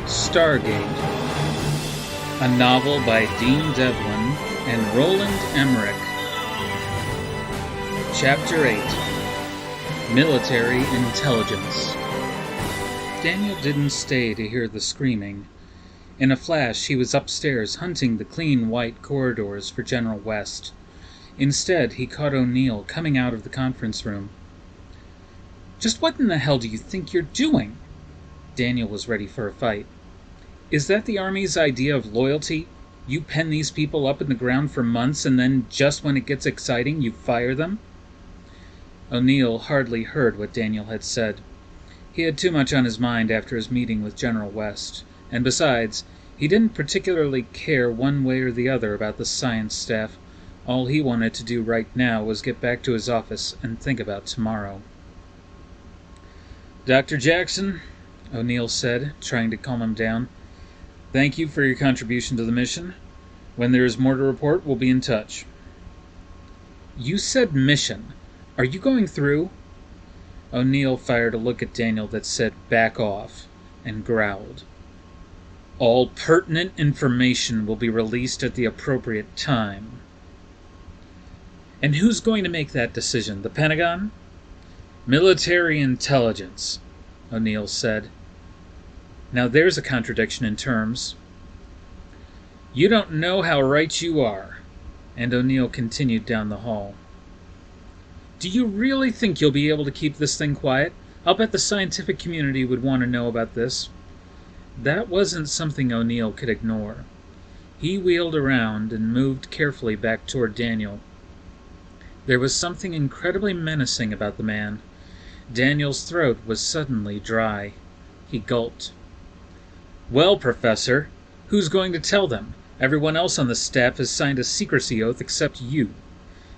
Stargate, a novel by Dean Devlin and Roland Emmerich. Chapter 8, Military Intelligence. Daniel didn't stay to hear the screaming. In a flash, he was upstairs hunting the clean white corridors for General West. Instead, he caught O'Neill coming out of the conference room. "Just what in the hell do you think you're doing?" Daniel was ready for a fight. "Is that the Army's idea of loyalty? You pen these people up in the ground for months, and then, just when it gets exciting, you fire them?" O'Neill hardly heard what Daniel had said. He had too much on his mind after his meeting with General West, and besides, he didn't particularly care one way or the other about the science staff. All he wanted to do right now was get back to his office and think about tomorrow. "Dr. Jackson," O'Neill said, trying to calm him down, "thank you for your contribution to the mission. When there is more to report, we'll be in touch." "You said mission. Are you going through?" O'Neill fired a look at Daniel that said, "Back off," and growled. "All pertinent information will be released at the appropriate time." "And who's going to make that decision? The Pentagon?" "Military intelligence," O'Neill said. "Now there's a contradiction in terms." "You don't know how right you are," and O'Neill continued down the hall. "Do you really think you'll be able to keep this thing quiet? I'll bet the scientific community would want to know about this." That wasn't something O'Neill could ignore. He wheeled around and moved carefully back toward Daniel. There was something incredibly menacing about the man. Daniel's throat was suddenly dry. He gulped. "Well, Professor, who's going to tell them? Everyone else on the staff has signed a secrecy oath except you."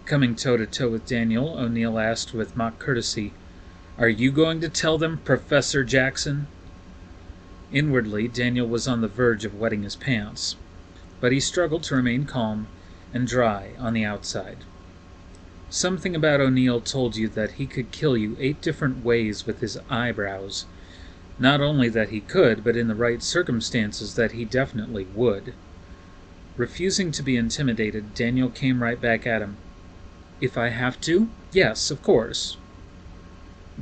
Coming toe-to-toe with Daniel, O'Neill asked with mock courtesy, "Are you going to tell them, Professor Jackson?" Inwardly, Daniel was on the verge of wetting his pants, but he struggled to remain calm and dry on the outside. Something about O'Neill told you that he could kill you 8 different ways with his eyebrows. Not only that he could, but in the right circumstances that he definitely would. Refusing to be intimidated, Daniel came right back at him. "If I have to? Yes, of course."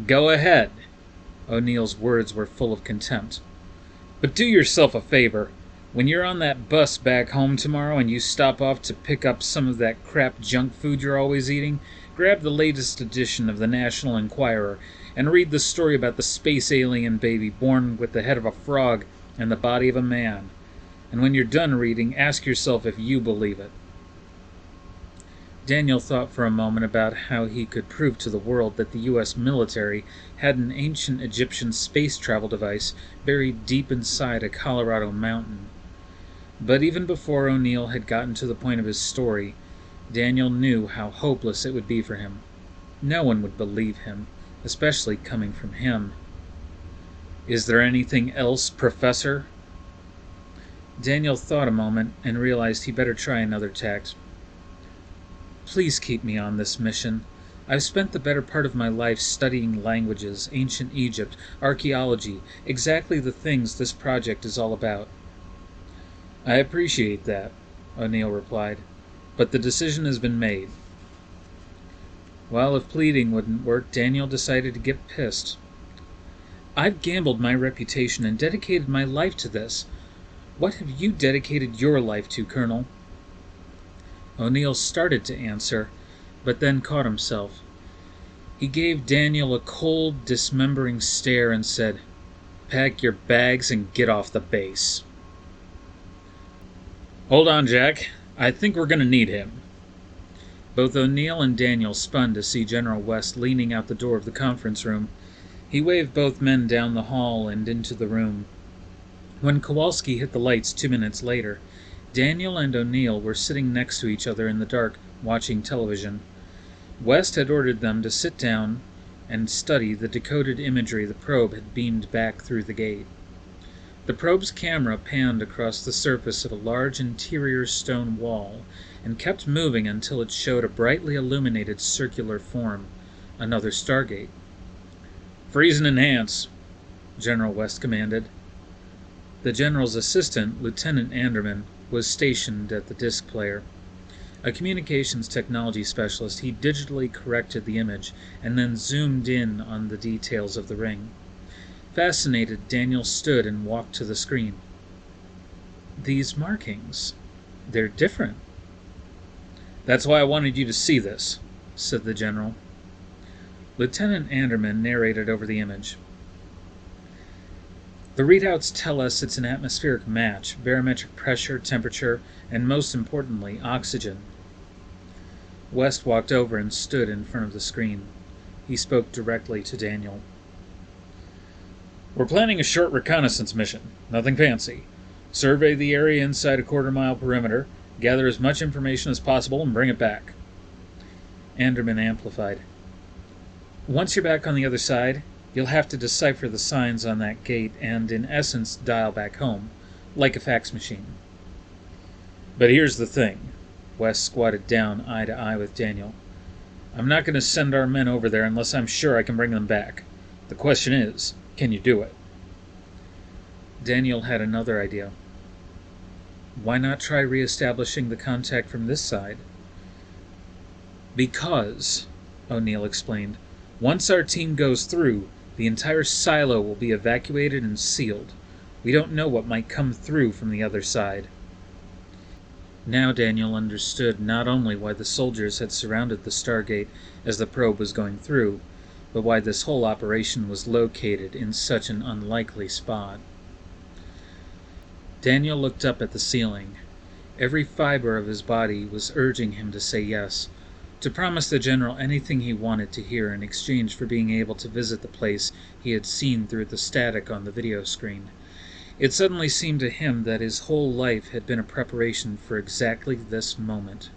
"Go ahead." O'Neill's words were full of contempt. "But do yourself a favor. When you're on that bus back home tomorrow and you stop off to pick up some of that crap junk food you're always eating, grab the latest edition of the National Enquirer and read the story about the space alien baby born with the head of a frog and the body of a man. And when you're done reading, ask yourself if you believe it." Daniel thought for a moment about how he could prove to the world that the U.S. military had an ancient Egyptian space travel device buried deep inside a Colorado mountain. But even before O'Neill had gotten to the point of his story, Daniel knew how hopeless it would be for him. No one would believe him, especially coming from him. "Is there anything else, Professor?" Daniel thought a moment and realized he better try another tact. "Please keep me on this mission. I've spent the better part of my life studying languages, ancient Egypt, archaeology, exactly the things this project is all about." "I appreciate that," O'Neill replied, "but the decision has been made." Well, if pleading wouldn't work, Daniel decided to get pissed. "I've gambled my reputation and dedicated my life to this. What have you dedicated your life to, Colonel?" O'Neill started to answer, but then caught himself. He gave Daniel a cold, dismembering stare and said, "Pack your bags and get off the base." "Hold on, Jack. I think we're going to need him." Both O'Neill and Daniel spun to see General West leaning out the door of the conference room. He waved both men down the hall and into the room. When Kowalski hit the lights 2 minutes later, Daniel and O'Neill were sitting next to each other in the dark, watching television. West had ordered them to sit down and study the decoded imagery the probe had beamed back through the gate. The probe's camera panned across the surface of a large interior stone wall and kept moving until it showed a brightly illuminated circular form, another Stargate. "Freeze and enhance," General West commanded. The general's assistant, Lieutenant Anderman, was stationed at the disc player. A communications technology specialist, he digitally corrected the image and then zoomed in on the details of the ring. Fascinated, Daniel stood and walked to the screen. These markings, they're different. That's why I wanted you to see this, said the general. Lieutenant Anderman narrated over the image. The readouts tell us it's an atmospheric match, barometric pressure, temperature, and most importantly, oxygen. West walked over and stood in front of the screen. He spoke directly to Daniel. We're planning a short reconnaissance mission. Nothing fancy. Survey the area inside a quarter-mile perimeter, gather as much information as possible, and bring it back. Anderman amplified. Once you're back on the other side, you'll have to decipher the signs on that gate and, in essence, dial back home, like a fax machine. But here's the thing. West squatted down eye to eye with Daniel. I'm not going to send our men over there unless I'm sure I can bring them back. The question is, can you do it? Daniel had another idea. Why not try re-establishing the contact from this side? Because, O'Neill explained, once our team goes through, the entire silo will be evacuated and sealed. We don't know what might come through from the other side. Now Daniel understood not only why the soldiers had surrounded the Stargate as the probe was going through, but why this whole operation was located in such an unlikely spot. Daniel looked up at the ceiling. Every fiber of his body was urging him to say yes, to promise the general anything he wanted to hear in exchange for being able to visit the place he had seen through the static on the video screen. It suddenly seemed to him that his whole life had been a preparation for exactly this moment,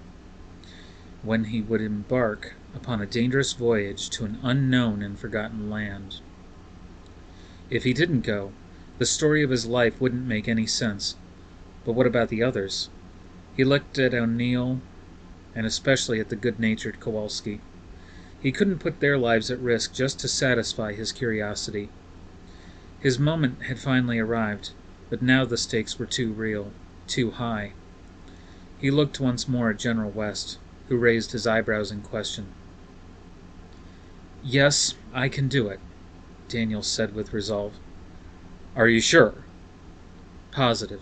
when he would embark upon a dangerous voyage to an unknown and forgotten land. If he didn't go, the story of his life wouldn't make any sense. But what about the others? He looked at O'Neill, and especially at the good-natured Kowalski. He couldn't put their lives at risk just to satisfy his curiosity. His moment had finally arrived, but now the stakes were too real, too high. He looked once more at General West, who raised his eyebrows in question. Yes, I can do it, Daniel said with resolve. Are you sure? Positive.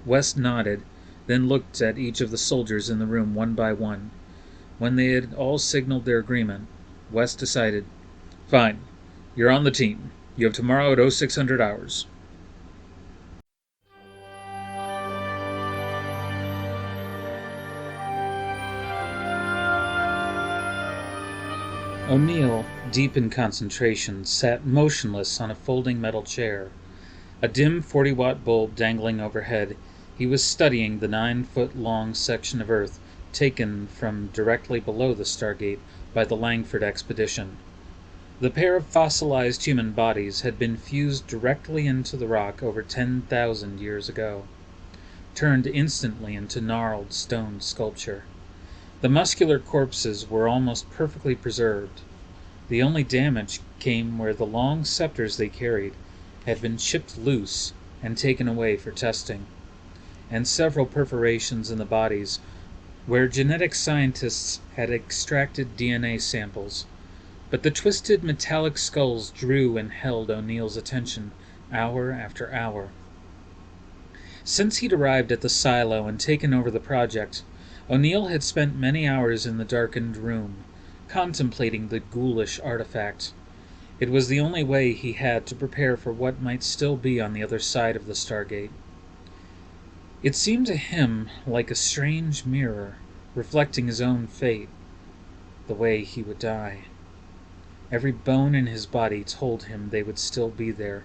West nodded, then looked at each of the soldiers in the room one by one. When they had all signaled their agreement, West decided, Fine, you're on the team. You have tomorrow at 0600 hours. O'Neill, deep in concentration, sat motionless on a folding metal chair. A dim 40-watt bulb dangling overhead, he was studying the 9-foot-long section of Earth taken from directly below the Stargate by the Langford expedition. The pair of fossilized human bodies had been fused directly into the rock over 10,000 years ago, turned instantly into gnarled stone sculpture. The muscular corpses were almost perfectly preserved. The only damage came where the long scepters they carried had been chipped loose and taken away for testing, and several perforations in the bodies where genetic scientists had extracted DNA samples. But the twisted metallic skulls drew and held O'Neill's attention hour after hour. Since he'd arrived at the silo and taken over the project, O'Neill had spent many hours in the darkened room, contemplating the ghoulish artifact. It was the only way he had to prepare for what might still be on the other side of the Stargate. It seemed to him like a strange mirror, reflecting his own fate, the way he would die. Every bone in his body told him they would still be there,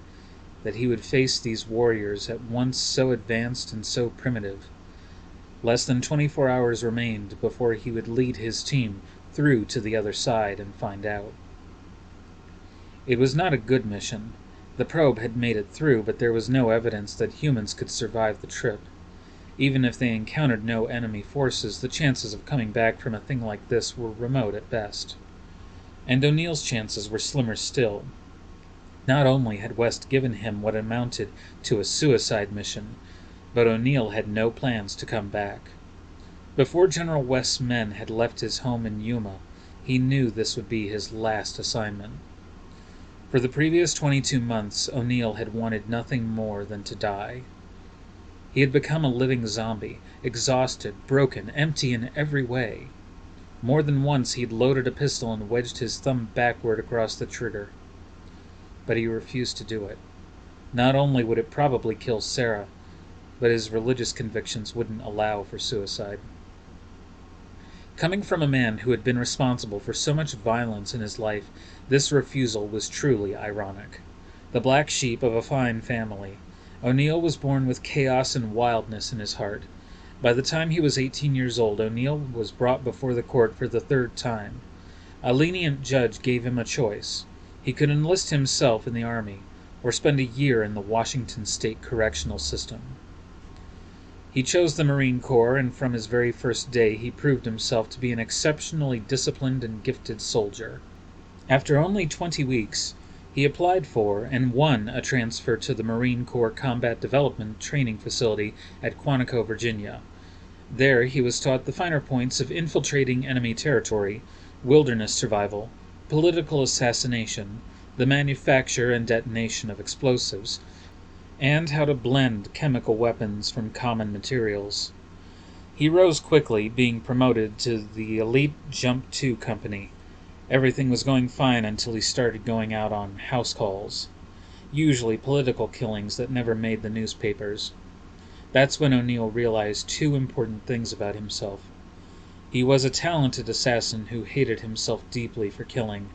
that he would face these warriors at once so advanced and so primitive. Less than 24 hours remained before he would lead his team through to the other side and find out. It was not a good mission. The probe had made it through, but there was no evidence that humans could survive the trip. Even if they encountered no enemy forces, the chances of coming back from a thing like this were remote at best. And O'Neill's chances were slimmer still. Not only had West given him what amounted to a suicide mission, but O'Neill had no plans to come back. Before General West's men had left his home in Yuma, he knew this would be his last assignment. For the previous 22 months, O'Neill had wanted nothing more than to die. He had become a living zombie, exhausted, broken, empty in every way. More than once he'd loaded a pistol and wedged his thumb backward across the trigger. But he refused to do it. Not only would it probably kill Sarah, but his religious convictions wouldn't allow for suicide. Coming from a man who had been responsible for so much violence in his life, this refusal was truly ironic. The black sheep of a fine family, O'Neill was born with chaos and wildness in his heart. By the time he was 18 years old, O'Neill was brought before the court for the third time. A lenient judge gave him a choice. He could enlist himself in the Army, or spend a year in the Washington State Correctional System. He chose the Marine Corps, and from his very first day he proved himself to be an exceptionally disciplined and gifted soldier. After only 20 weeks, he applied for and won a transfer to the Marine Corps Combat Development Training Facility at Quantico, Virginia. There he was taught the finer points of infiltrating enemy territory, wilderness survival, political assassination, the manufacture and detonation of explosives, and how to blend chemical weapons from common materials. He rose quickly, being promoted to the elite Jump 2 company. Everything was going fine until he started going out on house calls, usually political killings that never made the newspapers. That's when O'Neill realized two important things about himself. He was a talented assassin who hated himself deeply for killing,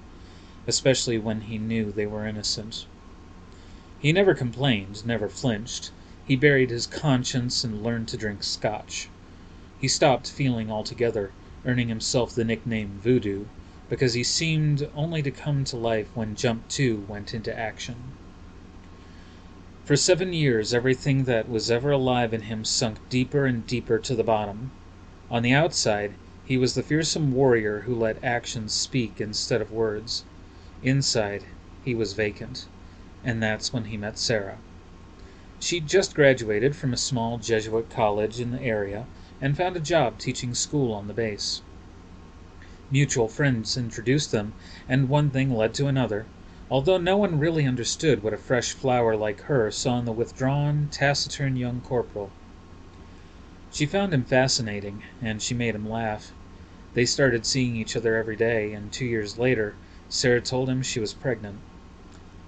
especially when he knew they were innocent. He never complained, never flinched. He buried his conscience and learned to drink scotch. He stopped feeling altogether, earning himself the nickname Voodoo, because he seemed only to come to life when Jump 2 went into action. For 7 years, everything that was ever alive in him sunk deeper and deeper to the bottom. On the outside, he was the fearsome warrior who let actions speak instead of words. Inside, he was vacant. And that's when he met Sarah. She'd just graduated from a small Jesuit college in the area and found a job teaching school on the base. Mutual friends introduced them, and one thing led to another, although no one really understood what a fresh flower like her saw in the withdrawn, taciturn young corporal. She found him fascinating, and she made him laugh. They started seeing each other every day, and 2 years later, Sarah told him she was pregnant.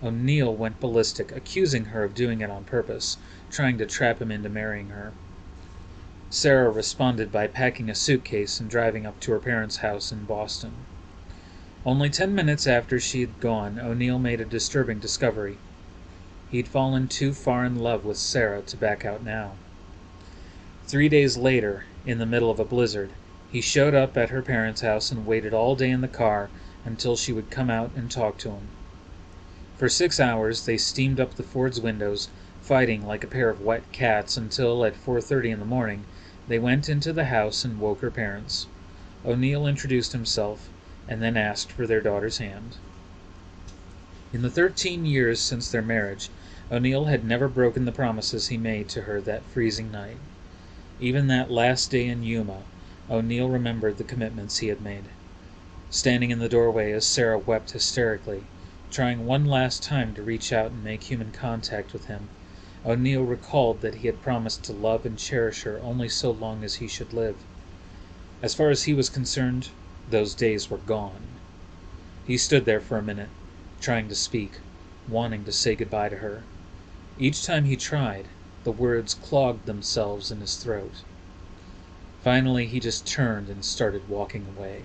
O'Neill went ballistic, accusing her of doing it on purpose, trying to trap him into marrying her. Sarah responded by packing a suitcase and driving up to her parents' house in Boston. Only 10 minutes after she had gone, O'Neill made a disturbing discovery. He'd fallen too far in love with Sarah to back out now. 3 days later, in the middle of a blizzard, he showed up at her parents' house and waited all day in the car until she would come out and talk to him. For 6 hours they steamed up the Ford's windows, fighting like a pair of wet cats until, at 4:30 in the morning, they went into the house and woke her parents. O'Neill introduced himself, and then asked for their daughter's hand. In the 13 years since their marriage, O'Neill had never broken the promises he made to her that freezing night. Even that last day in Yuma, O'Neill remembered the commitments he had made. Standing in the doorway as Sarah wept hysterically, trying one last time to reach out and make human contact with him, O'Neill recalled that he had promised to love and cherish her only so long as he should live. As far as he was concerned, those days were gone. He stood there for a minute, trying to speak, wanting to say goodbye to her. Each time he tried, the words clogged themselves in his throat. Finally, he just turned and started walking away.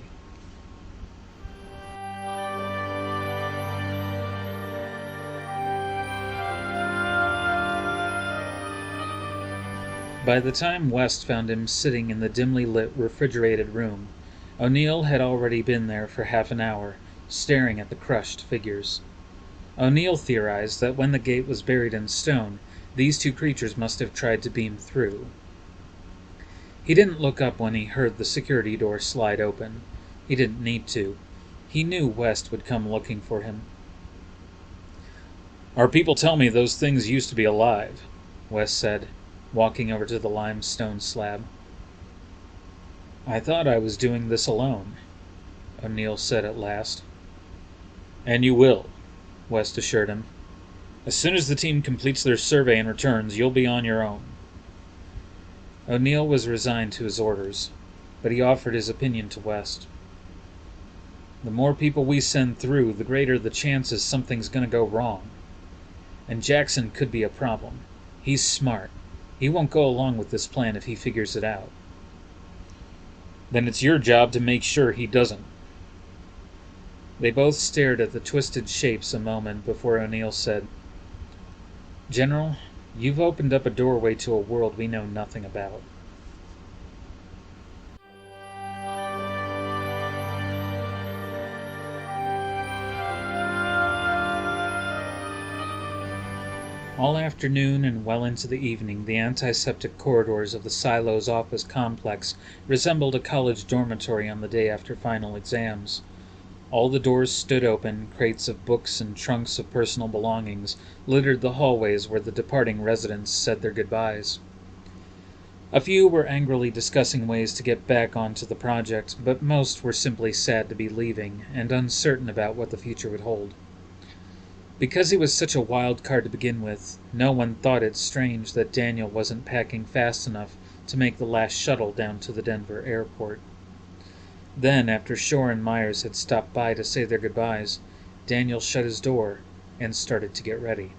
By the time West found him sitting in the dimly lit refrigerated room, O'Neill had already been there for half an hour, staring at the crushed figures. O'Neill theorized that when the gate was buried in stone, these two creatures must have tried to beam through. He didn't look up when he heard the security door slide open. He didn't need to. He knew West would come looking for him. Our people tell me those things used to be alive, Wes said, walking over to the limestone slab. I thought I was doing this alone, O'Neill said at last. And you will, West assured him. As soon as the team completes their survey and returns, you'll be on your own. O'Neill was resigned to his orders, but he offered his opinion to West. The more people we send through, the greater the chances something's going to go wrong. And Jackson could be a problem. He's smart. He won't go along with this plan if he figures it out. Then it's your job to make sure he doesn't. They both stared at the twisted shapes a moment before O'Neill said, General, you've opened up a doorway to a world we know nothing about. All afternoon and well into the evening, the antiseptic corridors of the Silos office complex resembled a college dormitory on the day after final exams. All the doors stood open, crates of books and trunks of personal belongings littered the hallways where the departing residents said their goodbyes. A few were angrily discussing ways to get back onto the project, but most were simply sad to be leaving and uncertain about what the future would hold. Because he was such a wild card to begin with, no one thought it strange that Daniel wasn't packing fast enough to make the last shuttle down to the Denver airport. Then, after Shore and Myers had stopped by to say their goodbyes, Daniel shut his door and started to get ready.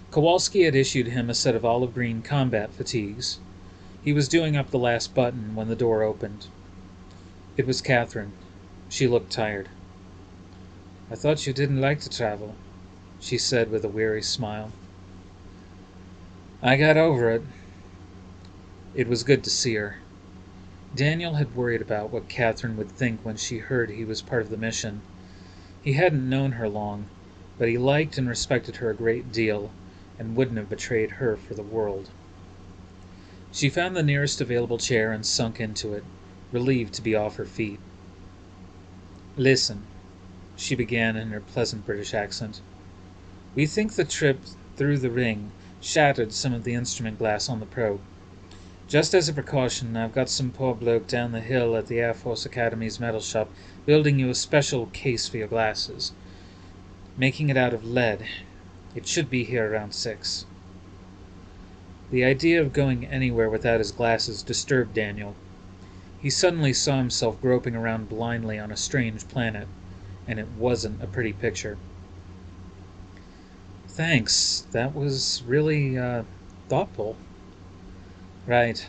Kowalski had issued him a set of olive green combat fatigues. He was doing up the last button when the door opened. It was Catherine. She looked tired. I thought you didn't like to travel, she said with a weary smile. I got over it. It was good to see her. Daniel had worried about what Catherine would think when she heard he was part of the mission. He hadn't known her long, but he liked and respected her a great deal, and wouldn't have betrayed her for the world. She found the nearest available chair and sunk into it, relieved to be off her feet. Listen, she began in her pleasant British accent. We think the trip through the ring shattered some of the instrument glass on the probe. Just as a precaution, I've got some poor bloke down the hill at the Air Force Academy's metal shop building you a special case for your glasses. Making it out of lead. It should be here around 6. The idea of going anywhere without his glasses disturbed Daniel. He suddenly saw himself groping around blindly on a strange planet, and it wasn't a pretty picture. Thanks, that was really, thoughtful. Right,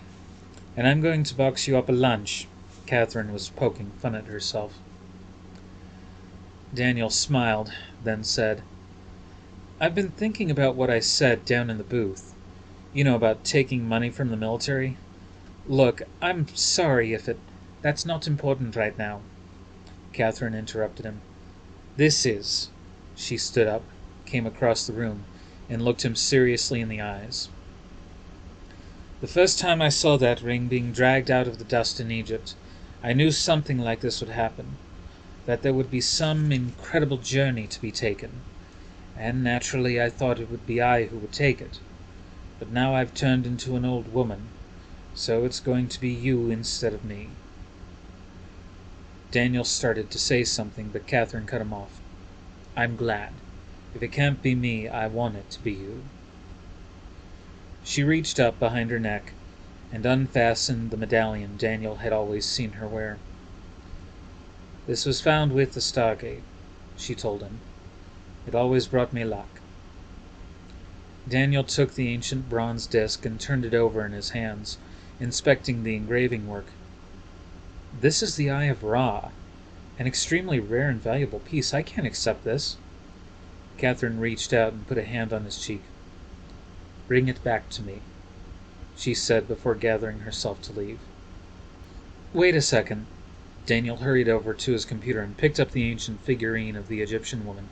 and I'm going to box you up a lunch. Catherine was poking fun at herself. Daniel smiled, then said, I've been thinking about what I said down in the booth. You know, about taking money from the military. Look, I'm sorry if that's not important right now. Catherine interrupted him. This is. She stood up, came across the room, and looked him seriously in the eyes. The first time I saw that ring being dragged out of the dust in Egypt, I knew something like this would happen, that there would be some incredible journey to be taken, and naturally I thought it would be I who would take it. But now I've turned into an old woman, so it's going to be you instead of me. Daniel started to say something, but Catherine cut him off. I'm glad. If it can't be me, I want it to be you. She reached up behind her neck and unfastened the medallion Daniel had always seen her wear. This was found with the Stargate, she told him. It always brought me luck. Daniel took the ancient bronze disc and turned it over in his hands, inspecting the engraving work. This is the Eye of Ra, an extremely rare and valuable piece. I can't accept this. Catherine reached out and put a hand on his cheek. Bring it back to me, she said before gathering herself to leave. Wait a second. Daniel hurried over to his computer and picked up the ancient figurine of the Egyptian woman.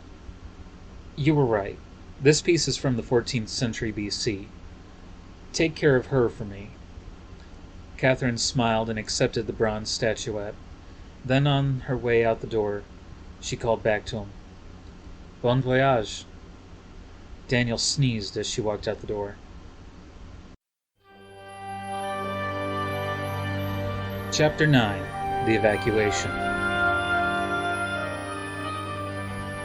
You were right. This piece is from the 14th century BC. Take care of her for me. Catherine smiled and accepted the bronze statuette. Then, on her way out the door, she called back to him. Bon voyage. Daniel sneezed as she walked out the door. Chapter 9. The Evacuation.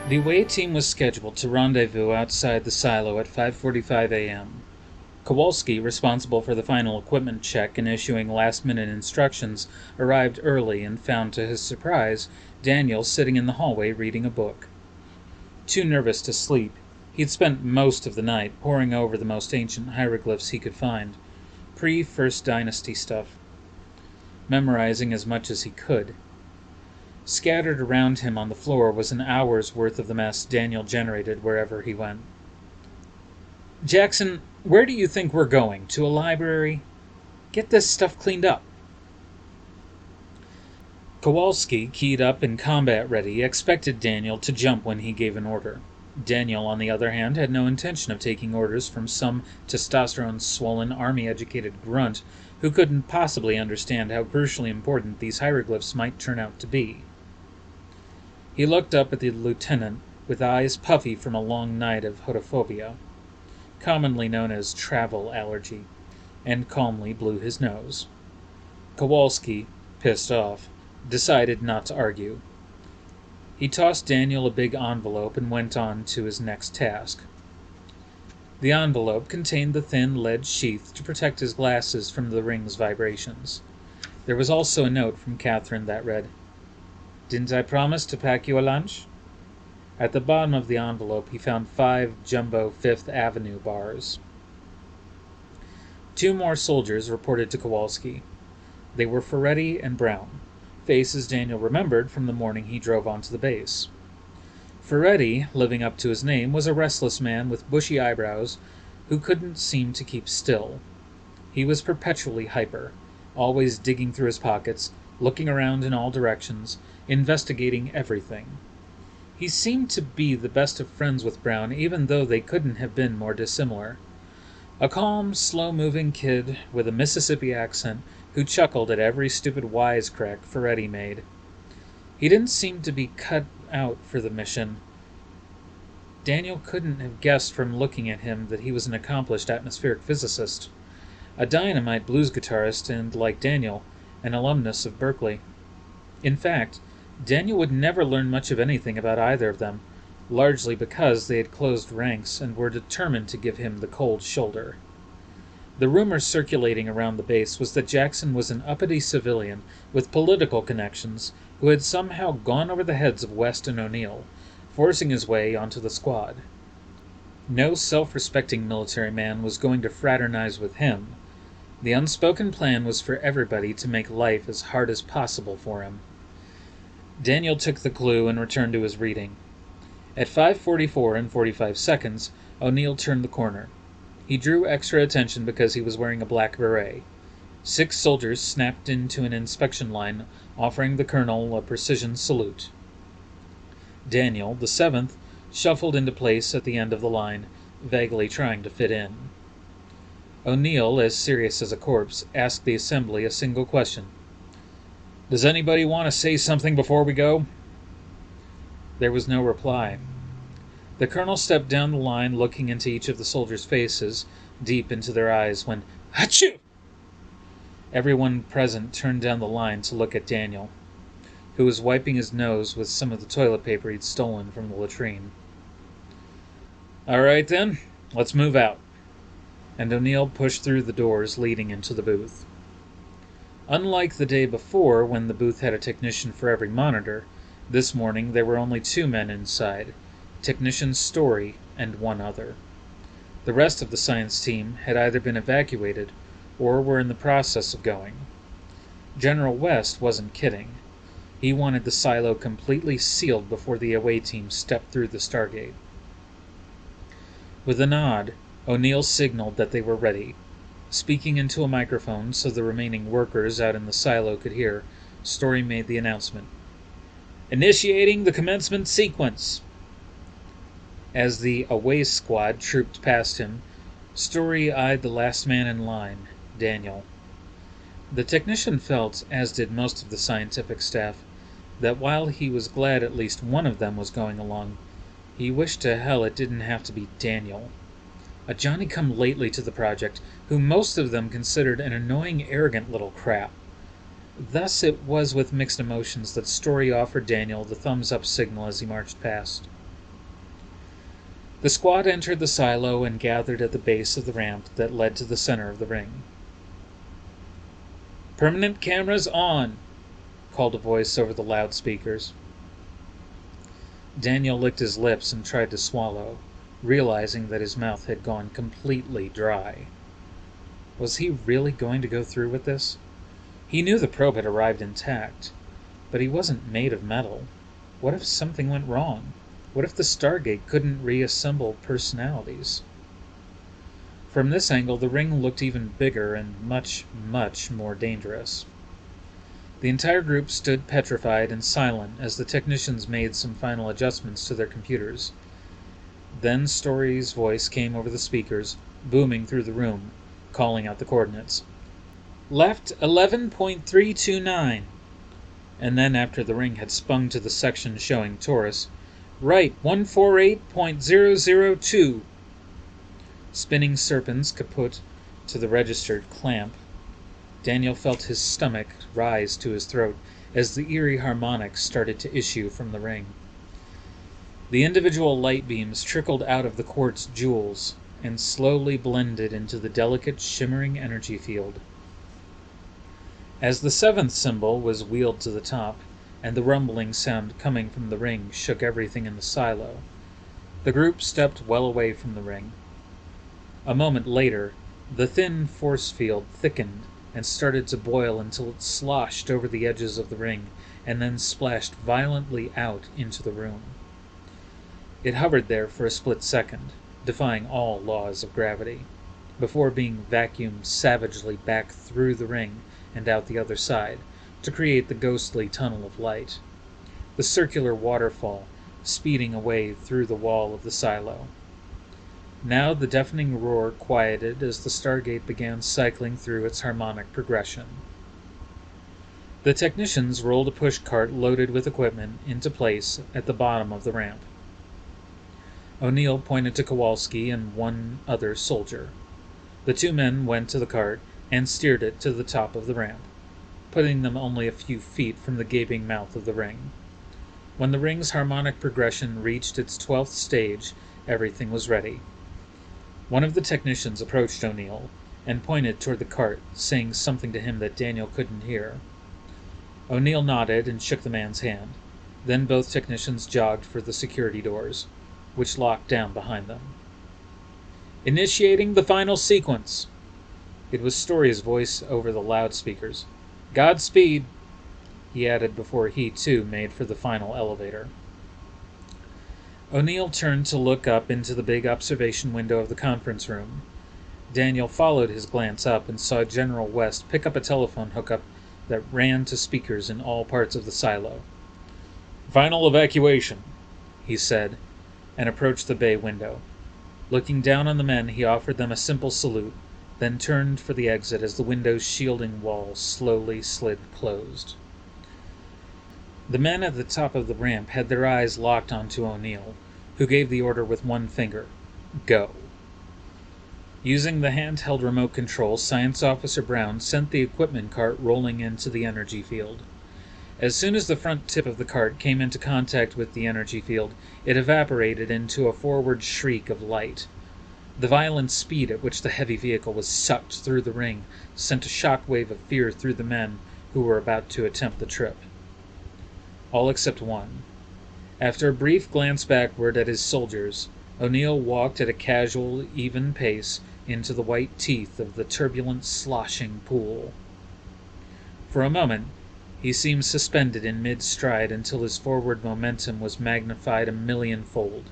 The away team was scheduled to rendezvous outside the silo at 5:45 a.m. Kowalski, responsible for the final equipment check and issuing last-minute instructions, arrived early and found, to his surprise, Daniel sitting in the hallway reading a book. Too nervous to sleep, he'd spent most of the night poring over the most ancient hieroglyphs he could find, pre-First Dynasty stuff, memorizing as much as he could. Scattered around him on the floor was an hour's worth of the mess Daniel generated wherever he went. "Jackson, where do you think we're going? To a library? Get this stuff cleaned up." Kowalski, keyed up and combat-ready, expected Daniel to jump when he gave an order. Daniel, on the other hand, had no intention of taking orders from some testosterone-swollen, army-educated grunt who couldn't possibly understand how crucially important these hieroglyphs might turn out to be. He looked up at the lieutenant with eyes puffy from a long night of photophobia, commonly known as travel allergy, and calmly blew his nose. Kowalski, pissed off, decided not to argue. He tossed Daniel a big envelope and went on to his next task. The envelope contained the thin lead sheath to protect his glasses from the ring's vibrations. There was also a note from Catherine that read, "Didn't I promise to pack you a lunch?" At the bottom of the envelope he found 5 jumbo Fifth Avenue bars. 2 more soldiers reported to Kowalski. They were Ferretti and Brown, faces Daniel remembered from the morning he drove onto the base. Ferretti, living up to his name, was a restless man with bushy eyebrows who couldn't seem to keep still. He was perpetually hyper, always digging through his pockets, looking around in all directions, investigating everything. He seemed to be the best of friends with Brown, even though they couldn't have been more dissimilar. A calm, slow-moving kid with a Mississippi accent who chuckled at every stupid wisecrack Ferretti made. He didn't seem to be cut out for the mission. Daniel couldn't have guessed from looking at him that he was an accomplished atmospheric physicist, a dynamite blues guitarist, and, like Daniel, an alumnus of Berkeley. In fact, Daniel would never learn much of anything about either of them, largely because they had closed ranks and were determined to give him the cold shoulder. The rumor circulating around the base was that Jackson was an uppity civilian with political connections who had somehow gone over the heads of West and O'Neill, forcing his way onto the squad. No self-respecting military man was going to fraternize with him. The unspoken plan was for everybody to make life as hard as possible for him. Daniel took the clue and returned to his reading. At 5:44 and 45 seconds, O'Neill turned the corner. He drew extra attention because he was wearing a black beret. 6 soldiers snapped into an inspection line, offering the colonel a precision salute. Daniel, the 7th, shuffled into place at the end of the line, vaguely trying to fit in. O'Neill, as serious as a corpse, asked the assembly a single question. "Does anybody want to say something before we go?" There was no reply. The colonel stepped down the line, looking into each of the soldiers' faces, deep into their eyes, when "Achoo!" Everyone present turned down the line to look at Daniel, who was wiping his nose with some of the toilet paper he'd stolen from the latrine. "All right, then, let's move out." And O'Neill pushed through the doors leading into the booth. Unlike the day before, when the booth had a technician for every monitor, this morning there were only 2 men inside, Technician Story and 1 other. The rest of the science team had either been evacuated or were in the process of going. General West wasn't kidding. He wanted the silo completely sealed before the away team stepped through the Stargate. With a nod, O'Neill signaled that they were ready. Speaking into a microphone so the remaining workers out in the silo could hear, Story made the announcement. "Initiating the commencement sequence." As the away squad trooped past him, Story eyed the last man in line, Daniel. The technician felt, as did most of the scientific staff, that while he was glad at least one of them was going along, He wished to hell it didn't have to be Daniel, a Johnny-come-lately to the project, who most of them considered an annoying, arrogant little crap. Thus it was with mixed emotions that Story offered Daniel the thumbs-up signal as he marched past. The squad entered the silo and gathered at the base of the ramp that led to the center of the ring. "Permanent cameras on!" called a voice over the loudspeakers. Daniel licked his lips and tried to swallow, realizing that his mouth had gone completely dry. Was he really going to go through with this? He knew the probe had arrived intact, but he wasn't made of metal. What if something went wrong? What if the Stargate couldn't reassemble personalities? From this angle, the ring looked even bigger and much, much more dangerous. The entire group stood petrified and silent as the technicians made some final adjustments to their computers. Then Story's voice came over the speakers, booming through the room, calling out the coordinates. "Left 11.329. And then, after the ring had spun to the section showing Taurus, "Right 148.002. Spinning serpents kaput to the registered clamp. Daniel felt his stomach rise to his throat as the eerie harmonics started to issue from the ring. The individual light beams trickled out of the quartz jewels and slowly blended into the delicate, shimmering energy field. As the seventh symbol was wheeled to the top, and the rumbling sound coming from the ring shook everything in the silo, the group stepped well away from the ring. A moment later, the thin force field thickened and started to boil until it sloshed over the edges of the ring and then splashed violently out into the room. It hovered there for a split second, defying all laws of gravity, before being vacuumed savagely back through the ring and out the other side to create the ghostly tunnel of light, the circular waterfall speeding away through the wall of the silo. Now the deafening roar quieted as the Stargate began cycling through its harmonic progression. The technicians rolled a push cart loaded with equipment into place at the bottom of the ramp. O'Neill pointed to Kowalski and one other soldier. The two men went to the cart and steered it to the top of the ramp, putting them only a few feet from the gaping mouth of the ring. When the ring's harmonic progression reached its 12th stage, everything was ready. One of the technicians approached O'Neill and pointed toward the cart, saying something to him that Daniel couldn't hear. O'Neill nodded and shook the man's hand. Then both technicians jogged for the security doors, which locked down behind them. "Initiating the final sequence." It was Story's voice over the loudspeakers. "Godspeed," he added before he, too, made for the final elevator. O'Neill turned to look up into the big observation window of the conference room. Daniel followed his glance up and saw General West pick up a telephone hookup that ran to speakers in all parts of the silo. "Final evacuation," he said, and approached the bay window. Looking down on the men, he offered them a simple salute, then turned for the exit as the window's shielding wall slowly slid closed. The men at the top of the ramp had their eyes locked onto O'Neill, who gave the order with one finger, "Go." Using the handheld remote control, Science Officer Brown sent the equipment cart rolling into the energy field. As soon as the front tip of the cart came into contact with the energy field, it evaporated into a forward shriek of light. The violent speed at which the heavy vehicle was sucked through the ring sent a shock-wave of fear through the men who were about to attempt the trip. All except one. After a brief glance backward at his soldiers, O'Neill walked at a casual, even pace into the white teeth of the turbulent, sloshing pool. For a moment, he seemed suspended in mid-stride until his forward momentum was magnified a millionfold.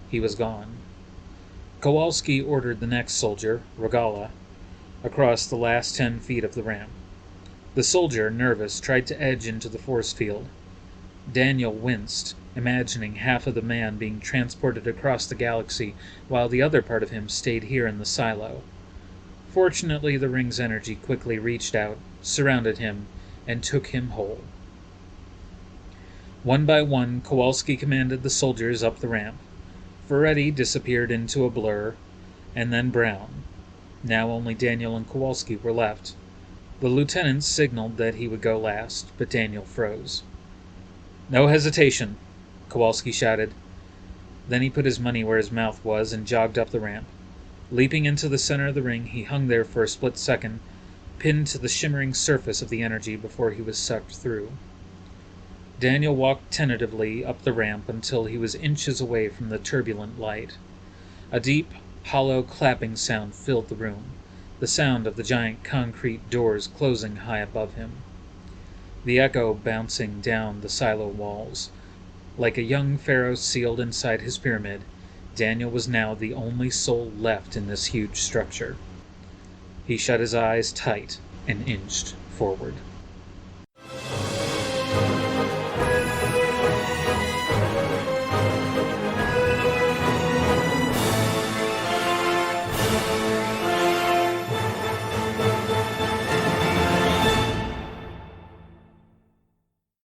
He was gone. Kowalski ordered the next soldier, Regala, across the last 10 feet of the ramp. The soldier, nervous, tried to edge into the force field. Daniel winced, imagining half of the man being transported across the galaxy while the other part of him stayed here in the silo. Fortunately, the ring's energy quickly reached out, surrounded him, and took him whole. One by one, Kowalski commanded the soldiers up the ramp. Ferretti disappeared into a blur, and then Brown. Now only Daniel and Kowalski were left. The lieutenant signaled that he would go last, but Daniel froze. "No hesitation!" Kowalski shouted. Then he put his money where his mouth was and jogged up the ramp. Leaping into the center of the ring, he hung there for a split second, pinned to the shimmering surface of the energy before he was sucked through. Daniel walked tentatively up the ramp until he was inches away from the turbulent light. A deep, hollow clapping sound filled the room, the sound of the giant concrete doors closing high above him. The echo bouncing down the silo walls. Like a young pharaoh sealed inside his pyramid, Daniel was now the only soul left in this huge structure. He shut his eyes tight and inched forward.